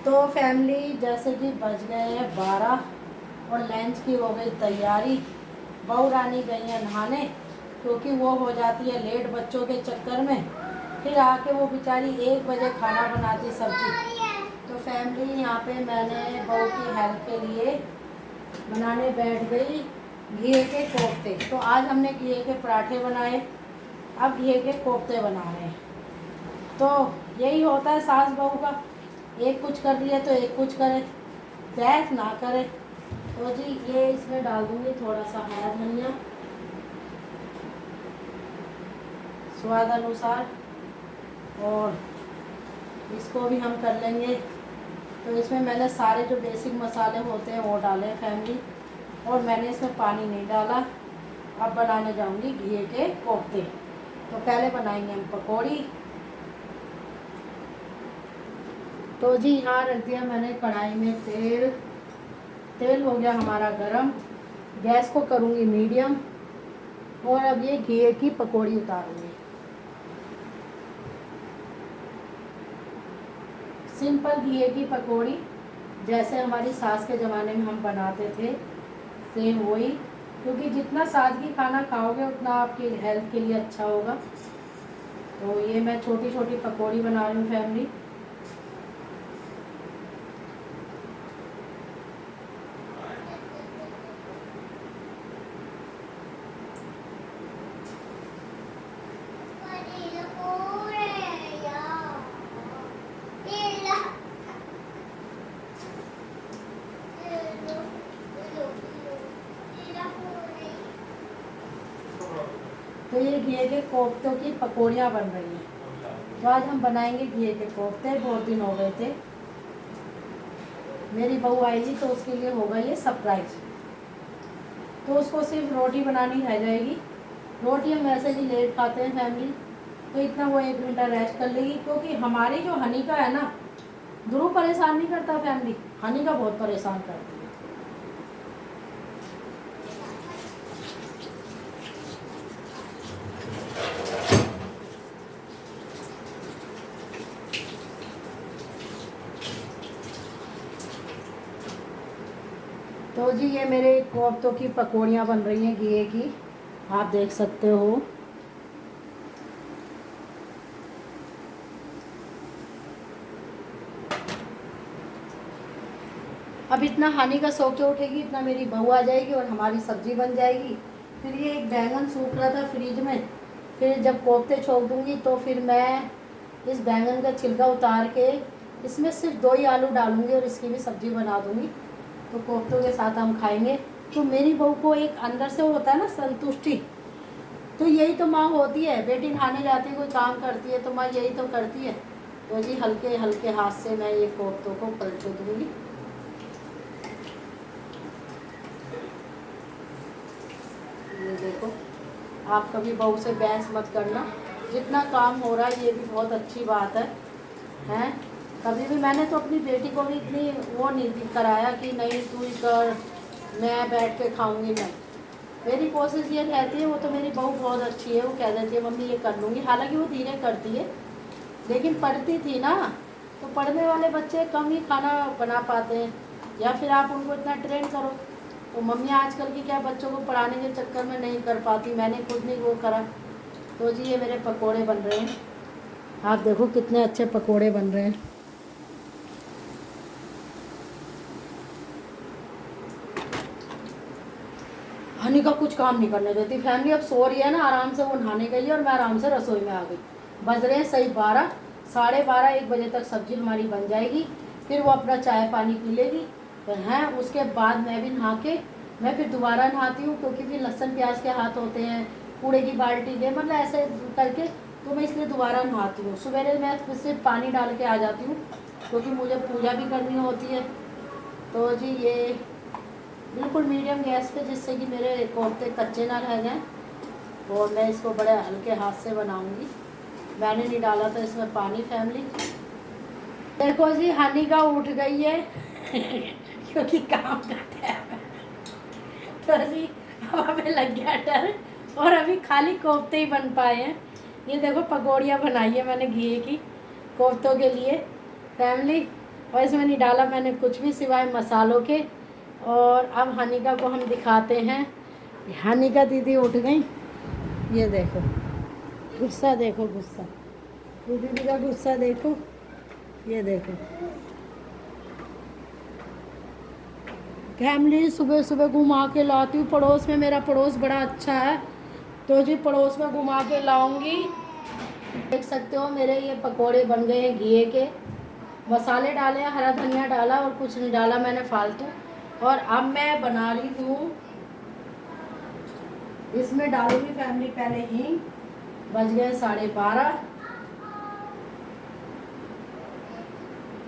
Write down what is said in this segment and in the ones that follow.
तो फैमिली जैसे कि बज गए हैं 12 और लंच की हो गई तैयारी। बहू रानी गई है नहाने क्योंकि वो हो जाती है लेट बच्चों के चक्कर में। फिर आके वो बेचारी 1 बजे खाना बनाती सब्जी। तो फैमिली यहाँ पे मैंने बहू की हेल्प के लिए बनाने बैठ गई घी के कोफ्ते। तो आज हमने घी के पराठे बनाए, अब घी के कोफ्ते बना रहे हैं। तो यही होता है सास बहू का, एक कुछ कर रही है तो एक कुछ करे, बहस ना करे। तो जी ये इसमें डाल दूंगी थोड़ा सा हरा धनिया स्वाद अनुसार, और इसको भी हम कर लेंगे। तो इसमें मैंने सारे जो बेसिक मसाले होते हैं वो डाले फैमिली, और मैंने इसमें पानी नहीं डाला। अब बनाने जाऊंगी घी के कोफ्ते। तो पहले बनाएंगे हम पकौड़ी। तो जी यहाँ रख दिया मैंने कढ़ाई में तेल। तेल हो गया हमारा गरम, गैस को करूँगी मीडियम, और अब ये घी की पकौड़ी उतारूँगी। सिंपल घी की पकौड़ी जैसे हमारी सास के ज़माने में हम बनाते थे, सेम वही। क्योंकि जितना सादगी खाना खाओगे उतना आपकी हेल्थ के लिए अच्छा होगा। तो ये मैं छोटी छोटी पकौड़ी बना रही हूँ फैमिली। तो ये घी के कोफ्तों की पकौड़ियाँ बन रही हैं। तो आज हम बनाएंगे घी के कोफ्ते। बहुत दिन हो गए थे, मेरी बहू आएगी तो उसके लिए होगा ये सरप्राइज। तो उसको सिर्फ रोटी बनानी रह जाएगी। रोटी हम वैसे भी लेट खाते हैं फैमिली, तो इतना वो 1 घंटा रेस्ट कर लेगी। क्योंकि हमारी जो हनी का है ना, ध्रुव परेशान नहीं करता फैमिली, हनी का बहुत परेशान करती है। तो जी ये मेरे कोफ्तों की पकौड़ियाँ बन रही हैं घी की, आप देख सकते हो। अब इतना हानि का सो के उठेगी, इतना मेरी बहू आ जाएगी और हमारी सब्जी बन जाएगी। फिर ये एक बैंगन सूख रहा था फ्रिज में, फिर जब कोफ्ते छोक दूंगी तो फिर मैं इस बैंगन का छिलका उतार के इसमें सिर्फ 2 ही आलू डालूंगी और इसकी भी सब्जी बना दूंगी। तो कोफ्तों के साथ हम खाएंगे। तो मेरी बहू को एक अंदर से होता है ना संतुष्टि। तो यही तो माँ होती है, बेटी नहाने जाती है कोई काम करती है तो माँ यही तो करती है। तो जी हल्के हल्के हाथ से मैं ये कोफ्तों को पलट दूंगी। ये देखो, आप कभी बहू से बहस मत करना, जितना काम हो रहा है ये भी बहुत अच्छी बात है। हैं कभी भी मैंने तो अपनी बेटी को भी इतनी वो नहीं कराया कि नहीं तू ही कर, मैं बैठ के खाऊंगी। नहीं, मेरी कोशिश ये रहती है। वो तो मेरी बहू बहुत अच्छी है, वो कह देती है मम्मी ये कर लूँगी। हालांकि वो धीरे करती है, लेकिन पढ़ती थी ना, तो पढ़ने वाले बच्चे कम ही खाना बना पाते हैं, या फिर आप उनको इतना ट्रेन करो। तो मम्मी आजकल की क्या बच्चों को पढ़ाने के चक्कर में नहीं कर पाती, मैंने खुद नहीं वो करा। तो जी ये मेरे पकोड़े बन रहे हैं, आप देखो कितने अच्छे पकोड़े बन रहे हैं। हनी का कुछ काम नहीं करने देती फैमिली। अब सो रही है ना आराम से, वो नहाने गई और मैं आराम से रसोई में आ गई। बज रहे हैं सही 12, साढ़े 12 1 बजे तक सब्जी हमारी बन जाएगी। फिर वो अपना चाय पानी पी लेगी हैं। उसके बाद मैं भी नहा के मैं फिर दोबारा नहाती हूँ, क्योंकि फिर लहसुन प्याज के हाथ होते हैं, कूड़े की बाल्टी के, मतलब ऐसे करके। तो मैं इसलिए दोबारा नहाती हूँ। सवेरे मैं फिर से पानी डाल के आ जाती हूँ, क्योंकि मुझे पूजा भी करनी होती है। तो जी ये बिल्कुल मीडियम गैस पे, जिससे कि मेरे कोफ्ते कच्चे ना रह जाएं। और मैं इसको बड़े हल्के हाथ से बनाऊंगी। मैंने नहीं डाला था इसमें पानी फैमिली। देखो जी हनी का उठ गई है क्योंकि काम करते हैं। तो जी अब हमें लग गया डर, और अभी खाली कोफ्ते ही बन पाए हैं। ये देखो पकौड़ियाँ बनाई है मैंने घी की कोफ्तों के लिए फैमिली। और इसमें नहीं डाला मैंने कुछ भी सिवाय मसालों के। और अब हनीका को हम दिखाते हैं। हनीका दीदी उठ गई, ये देखो गुस्सा, देखो गुस्सा, दीदी का गुस्सा देखो, ये देखो। फैमिली सुबह सुबह घुमा के लाती हूँ। पड़ोस में, मेरा पड़ोस बड़ा अच्छा है, तो जी पड़ोस में घुमा के लाऊंगी। देख सकते हो मेरे ये पकोड़े बन गए हैं घी के। मसाले डाले, हरा धनिया डाला और कुछ नहीं डाला मैंने फालतू। और अब मैं बना रही हूँ, इसमें डालूंगी फैमिली पहले हींग। बज गए 12:30।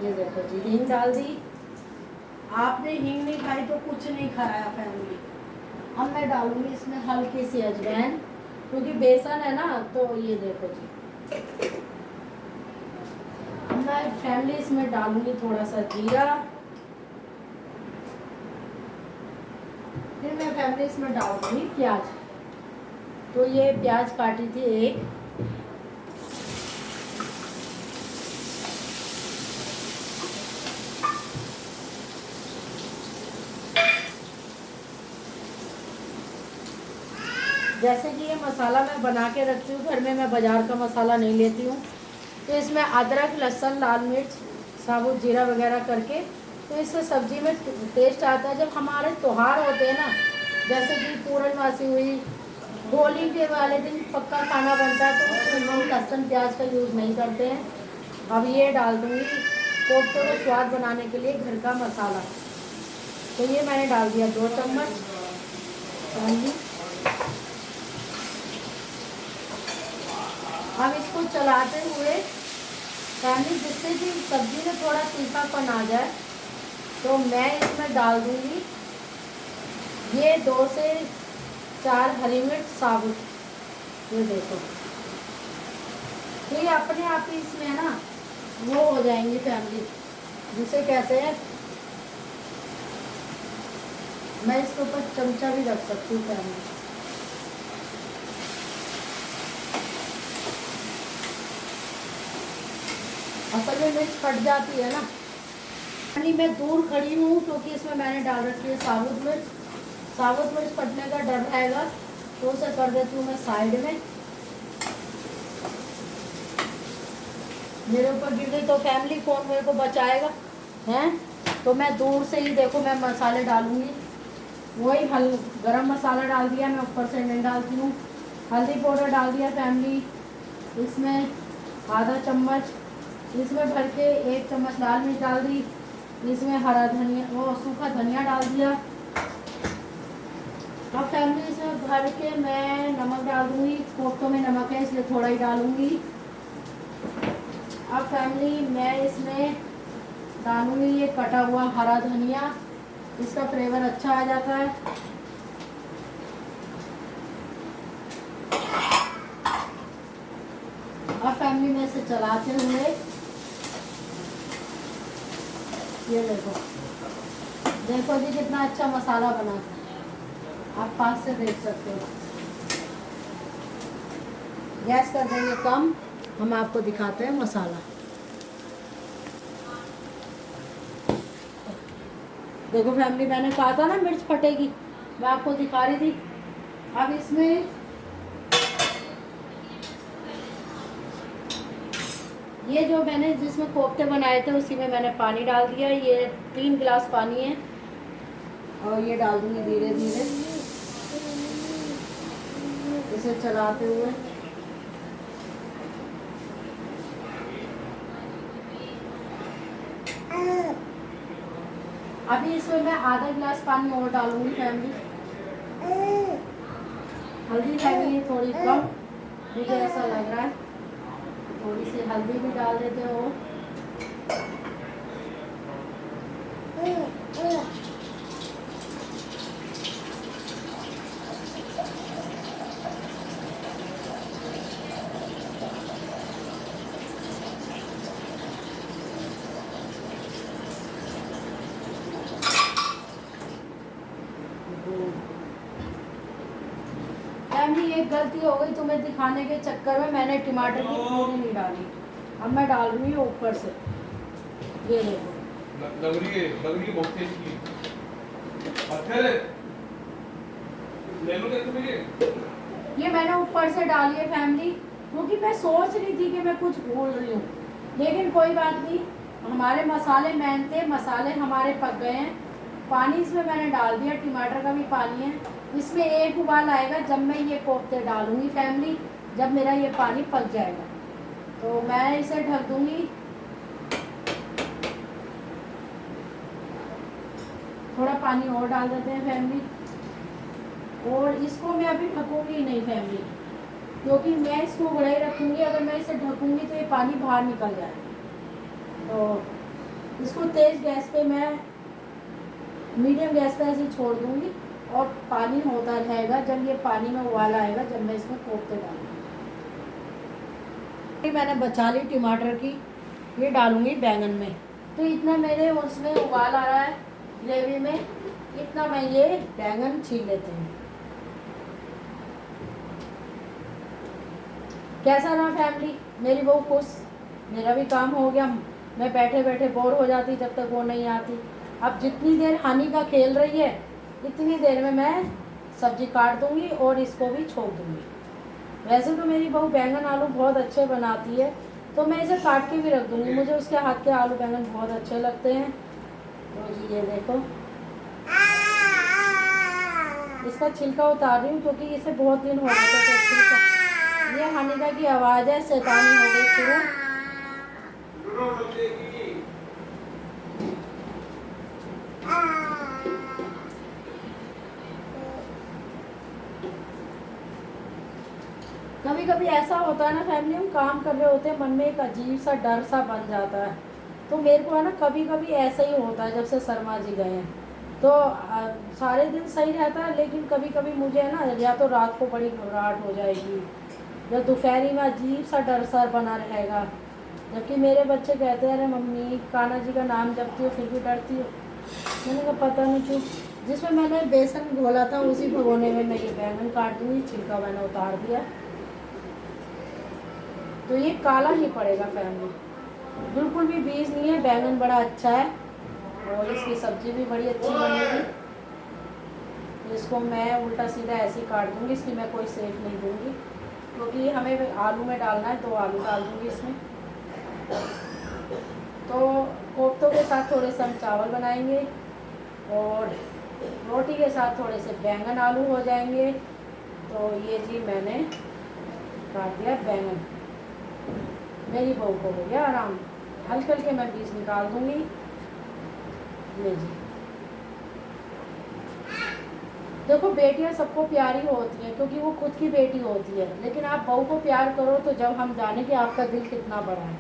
ये देखो जी हींग डाल दी। आपने हींग नहीं खाई तो कुछ नहीं खाया फैमिली। अब मैं डालूंगी इसमें हल्की सी अजवाइन, क्योंकि बेसन है ना, तो ये देखो जी। अब मैं फैमिली इसमें डालूंगी थोड़ा सा जीरा। फिर मैं फैमिली इसमें डाल दूंगी प्याज। तो ये प्याज काटी थी एक। जैसे कि ये मसाला मैं बना के रखती हूँ घर में, मैं बाज़ार का मसाला नहीं लेती हूँ। तो इसमें अदरक, लहसुन, लाल मिर्च, साबुत जीरा वगैरह करके, तो इससे सब्जी में टेस्ट आता है। जब हमारे त्योहार होते हैं ना, जैसे कि पूर्णमासी हुई, होली के वाले दिन पक्का खाना बनता है, तो उसमें हम लहसुन प्याज का यूज़ नहीं करते हैं। अब ये डाल दूँगी कोफ्ते को स्वाद बनाने के लिए घर का मसाला। तो ये मैंने डाल दिया 2 चम्मच। अब इसको चलाते हुए फैमिली, जिससे कि सब्जी में थोड़ा तीखापन आ जाए, तो मैं इसमें डाल दूँगी ये 2 से 4 हरी मिर्च साबुत। ये देखो, ये अपने आप ही इसमें है ना वो हो जाएंगी फैमिली, जिसे कहते हैं। मैं इसके ऊपर चमचा भी रख सकती हूँ फैमिली। असल में मिर्च फट जाती है ना, यानी मैं दूर खड़ी हूँ क्योंकि इसमें मैंने डाल रखी है साबुत मिर्च। साबुत मिर्च फटने का डर रहेगा, तो उसे कर देती हूँ मैं साइड में। मेरे ऊपर गिर गई तो फैमिली कौन मेरे को बचाएगा, हैं? तो मैं दूर से ही देखो मैं मसाले डालूंगी। वही गरम मसाला डाल दिया मैं, ऊपर से नहीं डालती हूँ। हल्दी पाउडर डाल दिया फैमिली, इसमें आधा चम्मच। इसमें भर के 1 चम्मच लाल मिर्च डाल दी। इसमें हरा धनिया, वो सूखा धनिया डाल दिया। अब फैमिली इसमें भर के मैं नमक डाल दूँगी। कोफ्तों में नमक है इसलिए थोड़ा ही डालूँगी। अब फैमिली मैं इसमें डालूँगी ये कटा हुआ हरा धनिया, इसका फ्लेवर अच्छा आ जाता है। अब फैमिली में इसे चलाते हुए, ये देखो देखो जी कितना अच्छा मसाला बना था, आप पास से देख सकते हो। गैस कर देंगे कम, हम आपको दिखाते हैं मसाला। देखो फैमिली, मैंने कहा था ना मिर्च फटेगी, मैं आपको दिखा रही थी। अब इसमें ये जो मैंने जिसमें कोफ्ते बनाए थे उसी में मैंने पानी डाल दिया। ये 3 गिलास पानी है और ये डाल दूंगी धीरे धीरे इसे चलाते हुए। अभी इसमें मैं आधा गिलास पानी और डालूंगी फैमिली। हल्दी फैमिली थोड़ी कम मुझे ऐसा लग रहा है, थोड़ी सी हल्दी भी डाल देते हो। फैमिली एक गलती हो गई तुम्हें दिखाने के चक्कर में, मैंने टमाटर की प्यूरी नहीं डाली। अब मैं डाल रही हूँ ऊपर से, ये देखो लग रही है बहुत तेज की पत्थर है। ले लो देखो मेरी। ये मैंने ऊपर से डाली है फैमिली, क्योंकि मैं सोच रही थी कि मैं कुछ भूल रही हूँ, लेकिन कोई बात नहीं। हमारे मसाले मेन थे, मसाले हमारे पक गए हैं। पानी इसमें मैंने डाल दिया, टमाटर का भी पानी है। इसमें एक उबाल आएगा जब मैं ये कोफ्ते डालूंगी फैमिली, जब मेरा ये पानी पक जाएगा तो मैं इसे ढक दूंगी। थोड़ा पानी और डाल देते हैं फैमिली, और इसको मैं अभी ढकूंगी ही नहीं फैमिली, क्योंकि मैं इसको उड़ाई रखूंगी। अगर मैं इसे ढकूंगी तो ये पानी बाहर निकल जाए। तो इसको तेज गैस पे मैं मीडियम गैस पे ऐसे छोड़ दूंगी, और पानी होता रहेगा। जब ये पानी में उबाल आएगा, जब मैं इसमें कोफ्ते डालूंगी। मैंने बचा ली टमाटर की, ये डालूंगी बैंगन में। तो इतना मेरे उसमें उबाल आ रहा है ग्रेवी में, इतना मैं ये बैंगन छील लेते हैं। कैसा रहा फैमिली? मेरी बहू खुश, मेरा भी काम हो गया। मैं बैठे बैठे बोर हो जाती जब तक वो नहीं आती। अब जितनी देर हानि का खेल रही है, इतनी देर में मैं सब्जी काट दूंगी और इसको भी छोड़ दूंगी। वैसे तो मेरी बहू बैंगन आलू बहुत अच्छे बनाती है, तो मैं इसे काट के भी रख दूंगी। मुझे उसके हाथ के आलू बैंगन बहुत अच्छे लगते हैं। तो जी ये देखो, इसका छिलका उतार रही हूँ, क्योंकि इसे बहुत दिन हो गए थे। तो छिलका, ये हानिका की आवाज़ है, शैतानी हो गई शुरू। कभी कभी ऐसा होता है ना फैमिली, हम काम कर रहे होते हैं, मन में एक अजीब सा डर सा बन जाता है। तो मेरे को है ना, कभी कभी ऐसा ही होता है। जब से शर्मा जी गए हैं तो सारे दिन सही रहता है, लेकिन कभी कभी मुझे है ना, या तो रात को बड़ी घबराहट हो जाएगी, या दोपहरी में अजीब सा डर सा बना रहेगा। जबकि मेरे बच्चे कहते हैं, अरे मम्मी कान्हा जी का नाम जपती हो फिर भी डरती हो। मैंने कहा पता नहीं क्यों। जिसमें मैंने बेसन घोला था उसी भगोने में मैं ये बैंगन काट दूँगी, छिलका मैंने उतार दिया। तो ये काला ही पड़ेगा फैमिली, बिल्कुल भी बीज नहीं है। बैंगन बड़ा अच्छा है, और इसकी सब्जी भी बड़ी अच्छी बनेगी। तो इसको मैं उल्टा सीधा ऐसे ही काट दूँगी, इसकी मैं कोई सेफ नहीं दूँगी, क्योंकि हमें आलू में डालना है। तो आलू डाल दूँगी इसमें। तो कोफ्तों के साथ थोड़े से हम चावल बनाएंगे, और रोटी के साथ थोड़े से बैंगन आलू हो जाएंगे। तो ये जी मैंने काट दिया बैंगन, मेरी बहू को हो गया आराम। हल्के हल्के मैं बीज निकाल दूँगी। ये जी देखो, बेटियां सबको प्यारी होती हैं, क्योंकि वो खुद की बेटी होती है। लेकिन आप बहू को प्यार करो तो जब हम जाने कि आपका दिल कितना बड़ा है।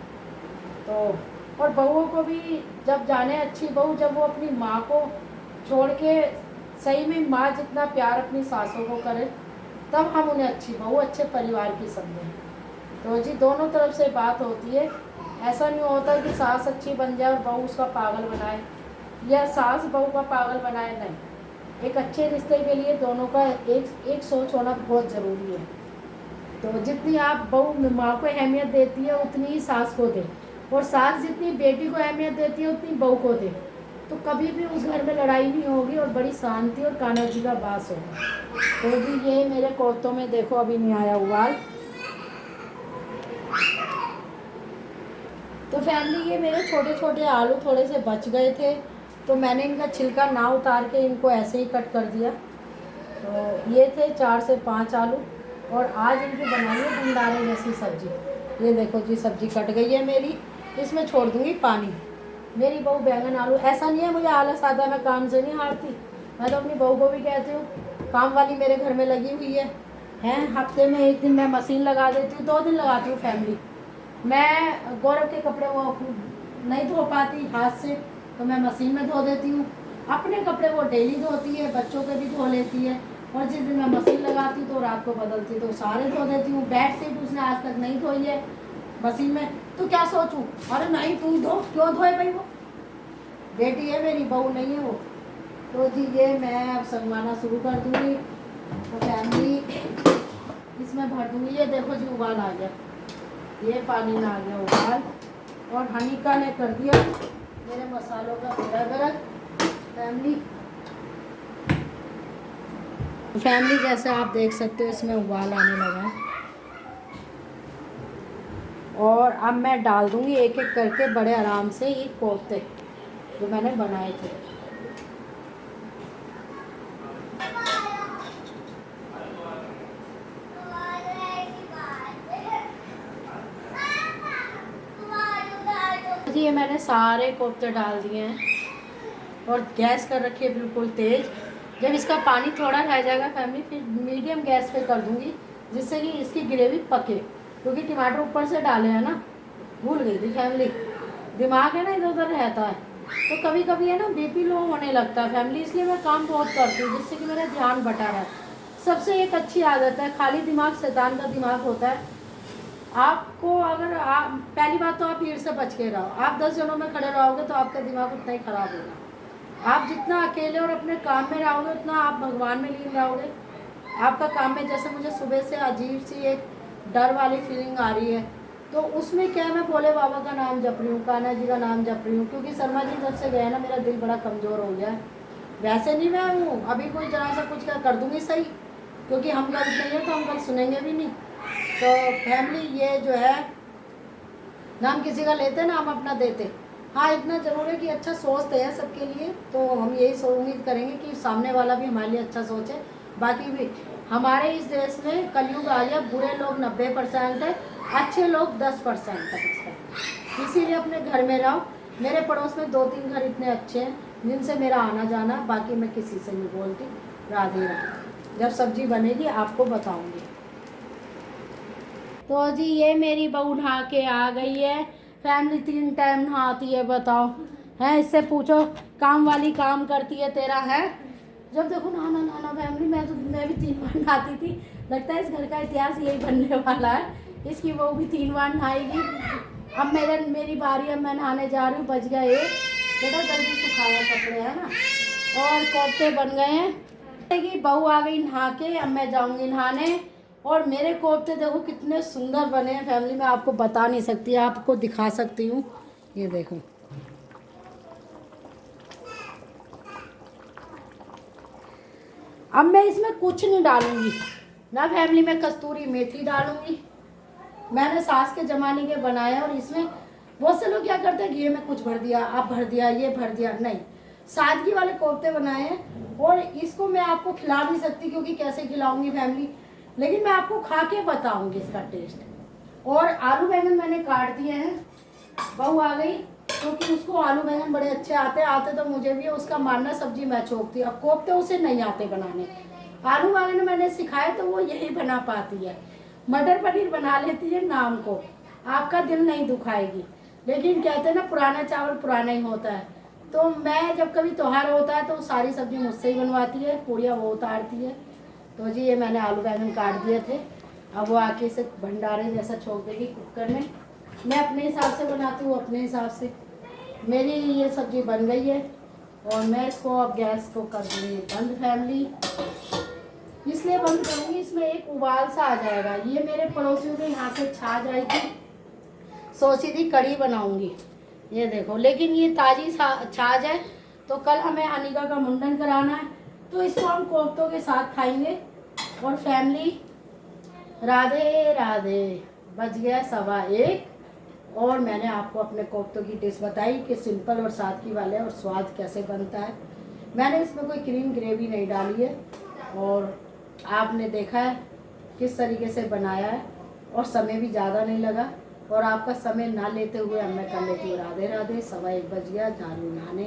तो और बहुओं को भी जब जाने, अच्छी बहू जब वो अपनी माँ को छोड़ के, सही में माँ जितना प्यार अपनी सासों को करे, तब हम उन्हें अच्छी बहू, अच्छे परिवार की समझें। तो जी दोनों तरफ से बात होती है। ऐसा नहीं होता कि सास अच्छी बन जाए और बहू उसका पागल बनाए, या सास बहू का पागल बनाए, नहीं। एक अच्छे रिश्ते के लिए दोनों का एक सोच होना बहुत ज़रूरी है। तो जितनी आप बहू माँ को अहमियत देती है, उतनी ही सास को दे, और सास जितनी बेटी को अहमियत देती है, उतनी बहू को दे। तो कभी भी उस घर में लड़ाई नहीं होगी, और बड़ी शांति और कान्हा जी का वास होगा। तो जी ये मेरे कोफ्तों में देखो अभी नहीं आया उबाल। तो फैमिली, ये मेरे छोटे छोटे आलू थोड़े से बच गए थे, तो मैंने इनका छिलका ना उतार के इनको ऐसे ही कट कर दिया। तो ये थे 4 से 5 आलू, और आज इनकी बनाई है भंडारे जैसी सब्जी। ये देखो जी सब्जी कट गई है मेरी, इसमें छोड़ दूँगी पानी। मेरी बहू बैंगन आलू, ऐसा नहीं है मुझे आलस आता है, मैं काम से नहीं हारती। मैं तो अपनी बहू को भी कहती हूँ, काम वाली मेरे घर में लगी हुई है। हफ्ते में 1 दिन मैं मशीन लगा देती हूँ, 2 दिन लगाती हूँ फैमिली। मैं गौरव के कपड़े वो नहीं धो पाती हाथ से, तो मैं मशीन में धो देती हूँ। अपने कपड़े वो डेली धोती है, बच्चों के भी धो लेती है। और जिस दिन मैं मशीन लगाती तो रात को बदलती, तो सारे धो देती हूँ। बेडशीट उसने आज तक नहीं धोई है मशीन में, तो क्या सोचूं, अरे नहीं तू धो, क्यों धोए भाई, वो बेटी है मेरी, बहू नहीं है वो। तो जी ये मैं अब संगवाना शुरू कर दूँगी। तो फैमिली इसमें भर दूँगी। ये देखो जी उबाल आ गया, ये पानी में आ गया उबाल, और हनीका ने कर दिया मेरे मसालों का तेरा गरज फैमिली जैसे आप देख सकते हो इसमें उबाल आने लगा है। और अब मैं डाल दूंगी एक एक करके बड़े आराम से ये कोफ्ते जो मैंने बनाए थे। ये मैंने सारे कोफ्ते डाल दिए हैं और गैस कर रखी है बिल्कुल तेज़। जब इसका पानी थोड़ा रह जाएगा फैमिली फिर मीडियम गैस पे कर दूंगी जिससे कि इसकी ग्रेवी पके, क्योंकि टमाटर ऊपर से डाले हैं ना। भूल गई थी फैमिली, दिमाग है ना इधर उधर रहता है, तो कभी कभी है ना बीपी लो होने लगता है फैमिली, इसलिए मैं काम बहुत करती हूँ जिससे कि मेरा ध्यान बटा रहा है। सबसे एक अच्छी आदत है, खाली दिमाग शैतान का दिमाग होता है। आपको अगर पहली बात तो आप भीड़ से बच के रहो। आप 10 जनों में खड़े रहोगे तो आपका दिमाग उतना ही खराब होगा। आप जितना अकेले और अपने काम में रहोगे उतना आप भगवान में लीन रहोगे। आपका काम में जैसे मुझे सुबह से अजीब सी एक डर वाली फीलिंग आ रही है, तो उसमें क्या मैं भोले बाबा का नाम जप रही हूँ, कान्हा जी का नाम जप रही हूँ, क्योंकि शर्मा जी जब से गए ना मेरा दिल बड़ा कमज़ोर हो गया है। वैसे नहीं मैं हूँ अभी कोई जरा सा कुछ कर दूँगी सही, क्योंकि हम गलत नहीं है तो हम गलत सुनेंगे भी नहीं। तो फैमिली ये जो है नाम किसी का लेते ना हम अपना देते। हाँ इतना ज़रूर है कि अच्छा सोचते हैं सबके लिए, तो हम यही उम्मीद करेंगे कि सामने वाला भी हमारे लिए अच्छा सोचे। बाकी भी हमारे इस देश में कलयुग आ गया, बुरे लोग 90% है, अच्छे लोग 10% तक है। इसीलिए अपने घर में रहो। मेरे पड़ोस में 2-3 घर इतने अच्छे हैं जिनसे मेरा आना जाना, बाकी मैं किसी से नहीं बोलती। राधे राधे। जब सब्जी बनेगी आपको बताऊंगी। तो जी ये मेरी बहू नहा के आ गई है फैमिली, 3 टाइम नहाती है बताओ, है इससे पूछो काम वाली काम करती है तेरा है। जब देखो नहाना नहाना फैमिली, मैं भी 3 बार नहाती थी। लगता है इस घर का इतिहास यही बनने वाला है, इसकी बहू भी 3 बार नहाएगी। अब मेरी बारी, अब मैं नहाने जा रही हूँ। बच गया एक, बेटा जल्दी सुखाया कपड़े है ना। और कोफ्ते बन गए हैं, बहू आ गई नहा के, अब मैं जाऊँगी नहाने। और मेरे कोफ्ते देखो कितने सुंदर बने हैं फैमिली, मैं आपको बता नहीं सकती, आपको दिखा सकती हूँ। ये देखो अब मैं इसमें कुछ नहीं डालूंगी ना फैमिली, में कस्तूरी मेथी डालूंगी। मैंने सास के ज़माने के बनाए और इसमें बहुत से लोग क्या करते हैं घी में कुछ भर दिया, आप भर दिया, ये भर दिया, नहीं, सादगी वाले कोफ्ते बनाए हैं। और इसको मैं आपको खिला नहीं सकती क्योंकि कैसे खिलाऊंगी फैमिली, लेकिन मैं आपको खा के बताऊंगी इसका टेस्ट। और आलू बैंगन मैंने काट दिए हैं, बहू आ गई क्योंकि उसको आलू बैंगन बड़े अच्छे आते तो मुझे भी उसका मानना सब्जी मैं छोकती, अब कोफ्ते उसे नहीं आते बनाने। आलू बैंगन मैंने सिखाए तो वो यही बना पाती है। मटर पनीर बना लेती है नाम को, आपका दिल नहीं दुखाएगी। लेकिन कहते हैं ना पुराना चावल पुराना ही होता है, तो मैं जब कभी त्योहार होता है तो सारी सब्जी मुझसे ही बनवाती है, पूड़ियाँ वो उतारती है। तो जी ये मैंने आलू बैंगन काट दिए थे, अब वो आके इसे भंडारे जैसा छोड़ देगी कुकर में। मैं अपने हिसाब से बनाती हूँ, अपने हिसाब से। मेरी ये सब्ज़ी बन गई है और मैं इसको अब गैस को कर दूँगी बंद फैमिली। इसलिए बंद करूँगी, इसमें एक उबाल सा आ जाएगा। ये मेरे पड़ोसियों के यहाँ से छाछ आई थी, सोची थी कढ़ी बनाऊँगी, ये देखो, लेकिन ये ताज़ी छाछ है तो कल हमें अनिका का मुंडन कराना है, तो इसको हम कोफ्तों के साथ खाएंगे। और फैमिली राधे राधे। बज गया 1:15 और मैंने आपको अपने कोफ्तों की डिश बताई कि सिंपल और सादगी वाले और स्वाद कैसे बनता है। मैंने इसमें कोई क्रीम ग्रेवी नहीं डाली है और आपने देखा है किस तरीके से बनाया है, और समय भी ज़्यादा नहीं लगा। और आपका समय ना लेते हुए अब मैं कर लेती हूँ राधे राधे। 1:15 बज गया, जा रही हूँ नहाने।